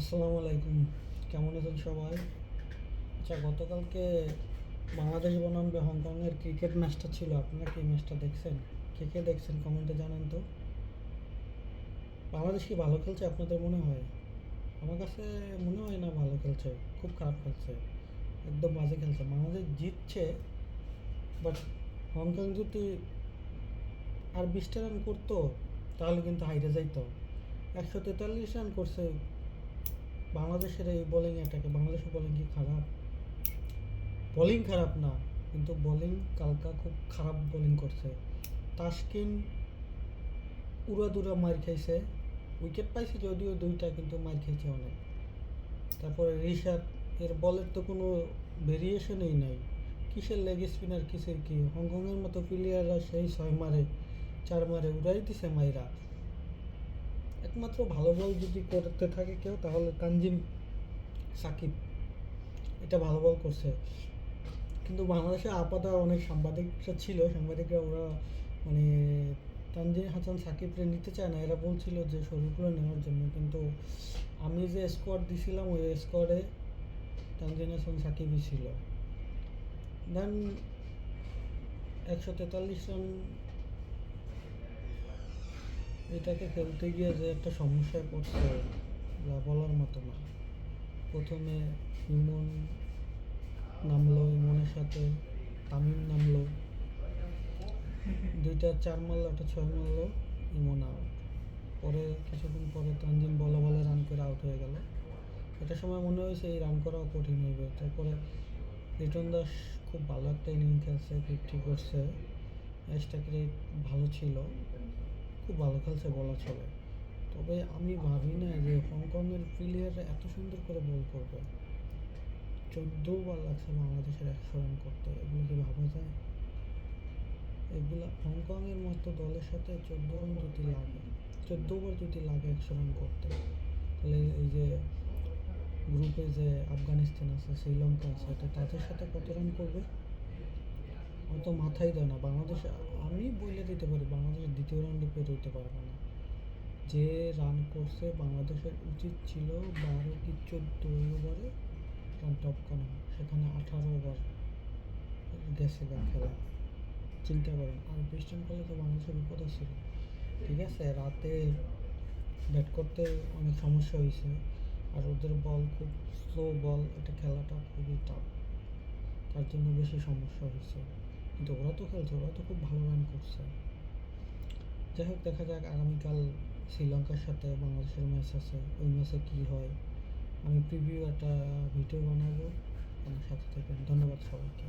আসসালামু আলাইকুম। কেমন আছেন সবাই? আচ্ছা, গতকালকে বাংলাদেশ বনাম হংকংয়ের ক্রিকেট ম্যাচটা ছিল। আপনারা কি ম্যাচটা দেখছেন? কে কে দেখছেন কমেন্টে জানান তো। বাংলাদেশ কি ভালো খেলছে আপনাদের মনে হয়? আমার কাছে মনে হয় না ভালো খেলছে, খুব খারাপ খেলছে, একদম বাজে খেলছে। বাংলাদেশ জিতছে, বাট হংকং যদি আর 20টা রান করতো তাহলে কিন্তু হাইরে যাইতো। 143 রান করছে বাংলাদেশের এই বোলিং অ্যাটাকে। বাংলাদেশের বোলিং কি খারাপ? বোলিং খারাপ না, কিন্তু বোলিং কালকা খুব খারাপ বোলিং করছে। তাসকিন উড়াদুরা মার খাইছে, উইকেট পাইছে যদিও দুইটা, কিন্তু মার খাইছে অনেক। তারপরে রিশাদ, এর বলের তো কোনো ভেরিয়েশনই নাই। কিসের লেগ স্পিনার, কিসের কি। হংকংয়ের মতো প্লেয়াররা সেই 6 মারে 4 মারে উড়াই দিছে মাইরা। একমাত্র ভালো বল যদি করতে থাকে কেউ, তাহলে তানজিম সাকিব, এটা ভালো বল করছে। কিন্তু বাংলাদেশে আপাতত অনেক সাংবাদিকরা ছিল, সাংবাদিকরা ওরা মানে তানজিম হাসান সাকিবরে নিতে চায় না। এরা বলছিল যে শরীফুলে নেওয়ার জন্য, কিন্তু আমি যে স্কোয়াড দিছিলাম ওই স্কোয়াডে তানজিম হাসান সাকিবই ছিল। দেন 143 রান এটাকে খেলতে গিয়ে যে একটা সমস্যায় পড়ছে যা বলার মতো না। প্রথমে ইমন নামলো, ইমনের সাথে তামিম নামলো, দুইটা 4 মারলো, একটা 6 মারলো, ইমন আউট। পরে কিছুক্ষণ পরে তানজিম বলে বলে রান করে আউট হয়ে গেল। একটা সময় মনে হয়েছে এই রান করাও কঠিন হইবে। তারপরে লিটন দাস খুব ভালো একটা ইনিংস খেলছে, 50 করছে, স্ট্রাইক রেট ভালো ছিল, খুব ভালো খেলছে বলা চলে। তবে আমি ভাবি না যে হংকংয়ের প্লেয়াররা এত সুন্দর করে বল করবে। 14 বার লাগছে বাংলাদেশের 100 রান করতে, এগুলো কি ভাবা যায়? এগুলা হংকংয়ের মতো দলের সাথে 14 রান যদি লাগে, 14 বার যদি লাগে 100 রান করতে, তাহলে এই যে গ্রুপে যে আফগানিস্তান আছে, শ্রীলঙ্কা আছে, তো তাদের সাথে কত রান করবে অত মাথায় দেয় না বাংলাদেশ। আমি বলে দিতে পারি বাংলাদেশ দ্বিতীয় রাউন্ডে পের হইতে পারবে না। যে রান করছে বাংলাদেশের উচিত ছিল 12 কি 14 ওভারে রান টপ করা, সেখানে 18 ওভার গেছে গা খেলা। চিন্তা করেন, আর 20 রান করলে তো বাংলাদেশের বিপদ ছিল। ঠিক আছে, রাতে ব্যাট করতে অনেক সমস্যা হয়েছে, আর ওদের বল খুব স্লো বল, এটা খেলাটা খুবই টাফ, তার জন্য বেশি সমস্যা হয়েছে। কিন্তু ওরা তো খেলছে, ওরা তো খুব ভালো রান করছে। যাই হোক, দেখা যাক আগামীকাল শ্রীলঙ্কার সাথে বাংলাদেশের ম্যাচ আছে, ওই ম্যাচে কী হয়। আমি প্রিভিউ একটা ভিডিও বানাবো, আমার সাথে থাকবেন। ধন্যবাদ সবাইকে।